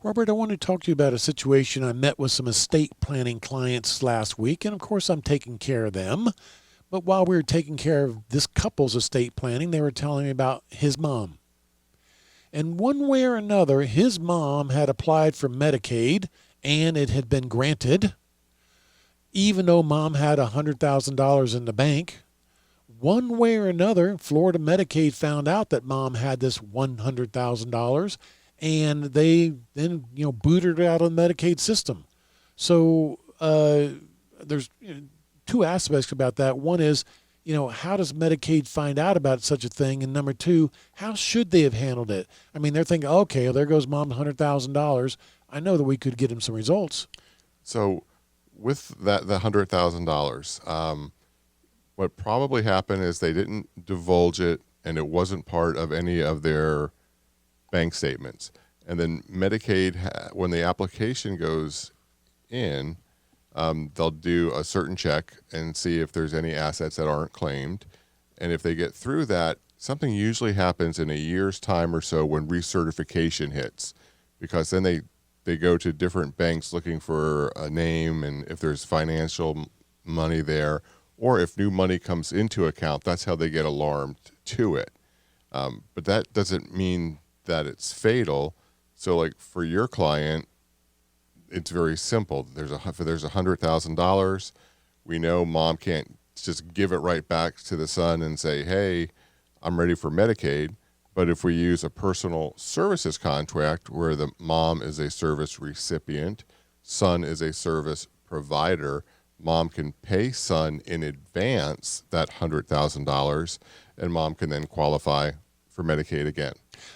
Robert, I want to talk to you about a situation. I met with some estate planning clients last week, and of course, I'm taking care of them. But while we were taking care of this couple's estate planning, they were telling me about his mom. And one way or another, his mom had applied for Medicaid, and it had been granted, even though mom had $100,000 in the bank. One way or another, Florida Medicaid found out that mom had this $100,000, and they then booted her out of the Medicaid system. So there's two aspects about that. One is, how does Medicaid find out about such a thing? And number two, how should they have handled it? I mean, they're thinking, okay, well, there goes mom's $100,000. I know that we could get him some results. So with the $100,000, what probably happened is they didn't divulge it, and it wasn't part of any of their bank statements. And then Medicaid, when the application goes in, they'll do a certain check and see if there's any assets that aren't claimed. And if they get through that, something usually happens in a year's time or so when recertification hits, because then they go to different banks looking for a name, and if there's financial money there, or if new money comes into account, that's how they get alarmed to it. But that doesn't mean that it's fatal. So like for your client, it's very simple. There's $100,000. We know mom can't just give it right back to the son and say, hey, I'm ready for Medicaid. But if we use a personal services contract where the mom is a service recipient, son is a service provider, mom can pay son in advance that $100,000, and mom can then qualify for Medicaid again.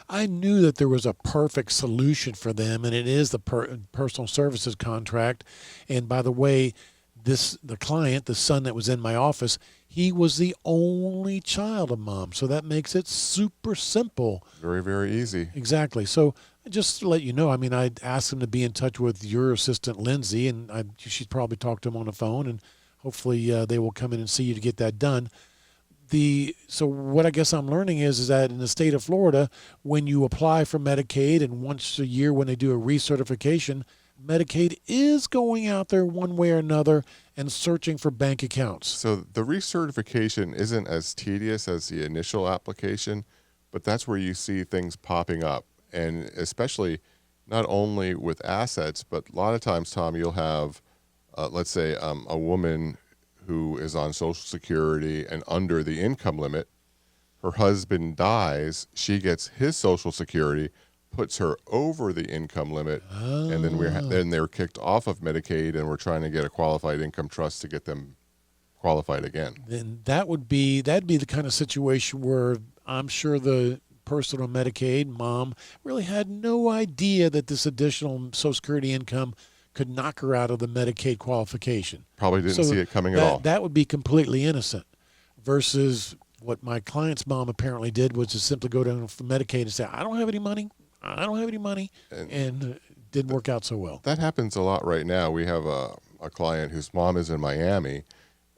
I knew that there was a perfect solution for them, and it is the personal services contract. And by the way, the client, the son that was in my office, he was the only child of mom. So that makes it super simple. Very, very easy. Exactly. So just to let you know, I mean, I asked him to be in touch with your assistant, Lindsay, and she'd probably talk to him on the phone, and hopefully they will come in and see you to get that done. So what I guess I'm learning is that in the state of Florida, when you apply for Medicaid and once a year when they do a recertification, Medicaid is going out there one way or another and searching for bank accounts. So the recertification isn't as tedious as the initial application, but that's where you see things popping up. And especially not only with assets, but a lot of times, Tom, you'll have, let's say, a woman who is on Social Security and under the income limit. Her husband dies, she gets his Social Security, puts her over the income limit, and then they're kicked off of Medicaid, and we're trying to get a qualified income trust to get them qualified again. Then that'd be the kind of situation where I'm sure the person on Medicaid, mom, really had no idea that this additional Social Security income could knock her out of the Medicaid qualification. Probably didn't see it coming at all. That would be completely innocent versus what my client's mom apparently did, was to simply go down for Medicaid and say, I don't have any money, and it didn't work out so well. That happens a lot right now. We have a client whose mom is in Miami,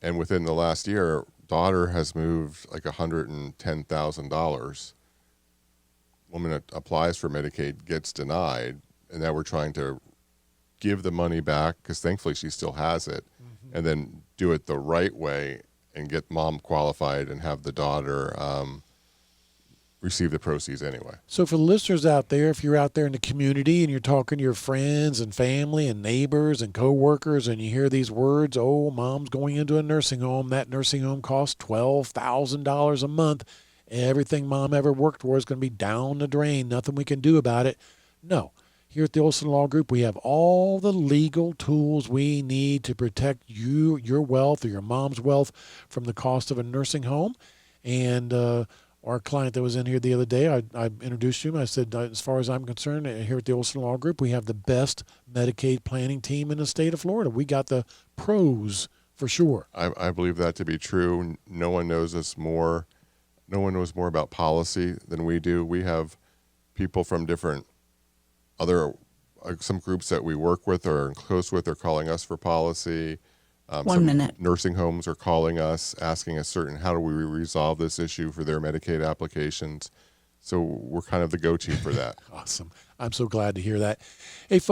and within the last year, daughter has moved like $110,000. Woman applies for Medicaid, gets denied, and now we're trying to give the money back, because thankfully she still has it, and then do it the right way and get mom qualified and have the daughter receive the proceeds anyway. So for the listeners out there, if you're out there in the community and you're talking to your friends and family and neighbors and coworkers, and you hear these words, oh, mom's going into a nursing home, that nursing home costs $12,000 a month, everything mom ever worked for is going to be down the drain, nothing we can do about it. No. Here at the Olsen Law Group, we have all the legal tools we need to protect you, your wealth, or your mom's wealth from the cost of a nursing home. And our client that was in here the other day, I introduced him. I said, as far as I'm concerned, here at the Olsen Law Group, we have the best Medicaid planning team in the state of Florida. We got the pros for sure. I believe that to be true. No one knows us more. No one knows more about policy than we do. We have people from different some groups that we work with or are close with are calling us for policy. 1 minute. Nursing homes are calling us, asking us how do we resolve this issue for their Medicaid applications. So we're kind of the go-to for that. Awesome. I'm so glad to hear that. Hey, folks.